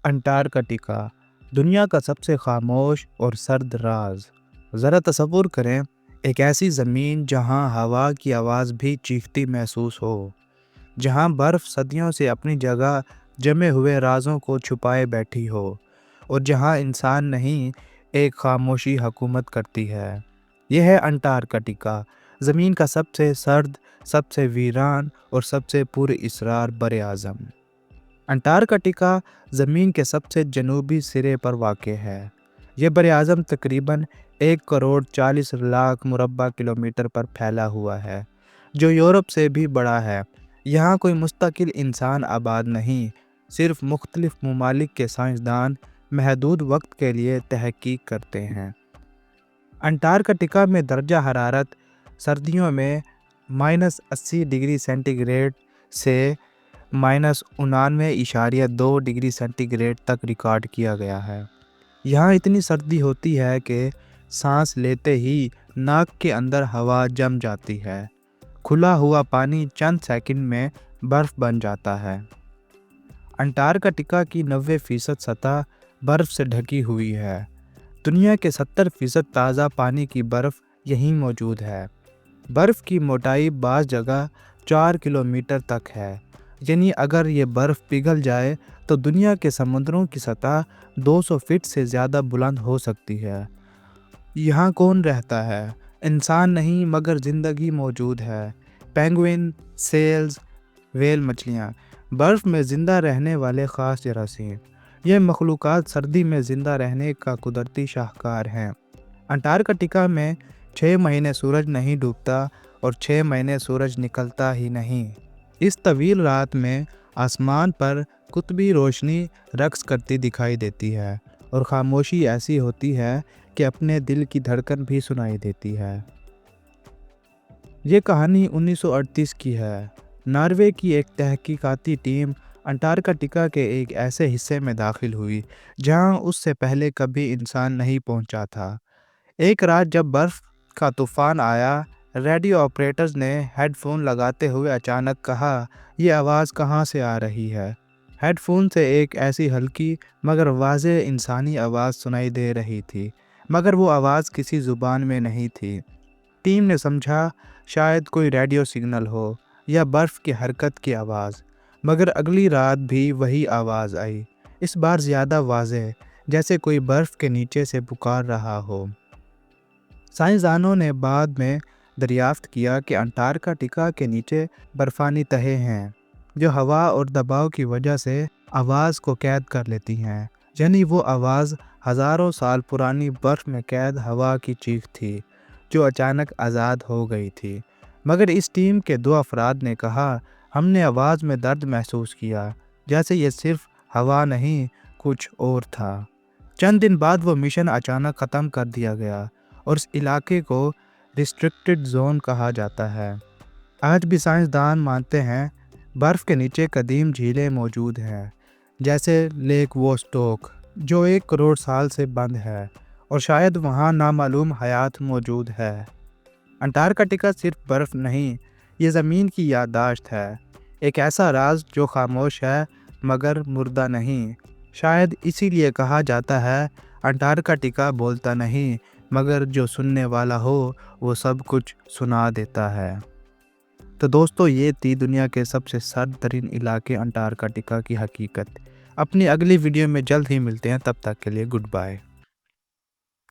Antarctica दुनिया का सबसे खामोश और सर्द राज। ज़रा तसव्वुर करें, एक ऐसी ज़मीन जहां हवा की आवाज़ भी चीखती महसूस हो, जहां बर्फ़ सदियों से अपनी जगह जमे हुए राज़ों को छुपाए बैठी हो, और जहां इंसान नहीं, एक खामोशी हुकूमत करती है। यह है अंटार्कटिका, ज़मीन का सबसे सर्द, सबसे वीरान और सबसे पुरअसरार बर-ए-आज़म। अंटार्कटिका ज़मीन के सबसे जनूबी सिरे पर वाक़ है। यह बर-ए-आज़म तकरीबन 1 करोड़ 40 लाख मुरब्बा किलोमीटर पर फैला हुआ है, जो यूरोप से भी बड़ा है। यहाँ कोई मुस्तकिल इंसान आबाद नहीं, सिर्फ मुख्तलिफ ममालिक के साइंसदान महदूद वक्त के लिए तहकीक करते हैं। अंटार्कटिका में दर्जा हरारत सर्दियों में -80 डिग्री सेंटीग्रेड से -99.2 डिग्री सेंटीग्रेड तक रिकॉर्ड किया गया है। यहाँ इतनी सर्दी होती है कि सांस लेते ही नाक के अंदर हवा जम जाती है। खुला हुआ पानी चंद सेकंड में बर्फ़ बन जाता है। अंटार्कटिका की 90% सतह बर्फ़ से ढकी हुई है। दुनिया के 70% ताज़ा पानी की बर्फ़ यहीं मौजूद है। बर्फ़ की मोटाई बाज़ जगह 4 किलोमीटर तक है, यानी अगर ये बर्फ़ पिघल जाए तो दुनिया के समुद्रों की सतह 200 फीट से ज़्यादा बुलंद हो सकती है। यहाँ कौन रहता है? इंसान नहीं, मगर ज़िंदगी मौजूद है। पेंगुइन, सेल्स, व्हेल मछलियाँ, बर्फ़ में ज़िंदा रहने वाले ख़ास जरासीम। ये मखलूक़ात सर्दी में ज़िंदा रहने का कुदरती शाहकार हैं। अंटार्कटिका में 6 महीने सूरज नहीं डूबता और 6 महीने सूरज निकलता ही नहीं। इस तवील रात में आसमान पर कुतबी रोशनी रक्स करती दिखाई देती है, और खामोशी ऐसी होती है कि अपने दिल की धड़कन भी सुनाई देती है। ये कहानी 1938 की है। नॉर्वे की एक तहकीकाती टीम अंटार्कटिका के एक ऐसे हिस्से में दाखिल हुई जहां उससे पहले कभी इंसान नहीं पहुंचा था। एक रात जब बर्फ़ का तूफ़ान आया, रेडियो ऑपरेटर्स ने हेडफोन लगाते हुए अचानक कहा, "ये आवाज़ कहाँ से आ रही है?" हेडफोन से एक ऐसी हल्की मगर वाज़ेह इंसानी आवाज़ सुनाई दे रही थी, मगर वो आवाज़ किसी ज़ुबान में नहीं थी। टीम ने समझा शायद कोई रेडियो सिग्नल हो या बर्फ़ की हरकत की आवाज़, मगर अगली रात भी वही आवाज़ आई, इस बार ज़्यादा वाज़ेह, जैसे कोई बर्फ़ के नीचे से पुकार रहा हो। साइंसदानों ने बाद में दरियाफ्त किया कि अंटार्कटिका के नीचे बर्फ़ानी तहें हैं, जो हवा और दबाव की वजह से आवाज़ को कैद कर लेती हैं। यानी वो आवाज़ हज़ारों साल पुरानी बर्फ़ में कैद हवा की चीख थी, जो अचानक आज़ाद हो गई थी। मगर इस टीम के 2 अफराद ने कहा, "हमने आवाज़ में दर्द महसूस किया, जैसे ये सिर्फ हवा नहीं, कुछ और था।" चंद दिन बाद वो मिशन अचानक ख़त्म कर दिया गया, और इस इलाके को रिस्ट्रिक्टेड जोन कहा जाता है। आज भी साइंसदान मानते हैं बर्फ़ के नीचे कदीम झीलें मौजूद हैं, जैसे लेक वोस्टोक, जो 1 करोड़ साल से बंद है, और शायद वहाँ नामालूम हयात मौजूद है। अंटार्कटिका सिर्फ बर्फ़ नहीं, ये ज़मीन की याददाश्त है, एक ऐसा राज जो खामोश है मगर मुर्दा नहीं। शायद इसीलिए कहा जाता है, अंटार्कटिका बोलता नहीं, मगर जो सुनने वाला हो वो सब कुछ सुना देता है। तो दोस्तों, ये थी दुनिया के सबसे सर्द तरीन इलाके अंटार्कटिका की हकीकत। अपनी अगली वीडियो में जल्द ही मिलते हैं, तब तक के लिए गुड बाय।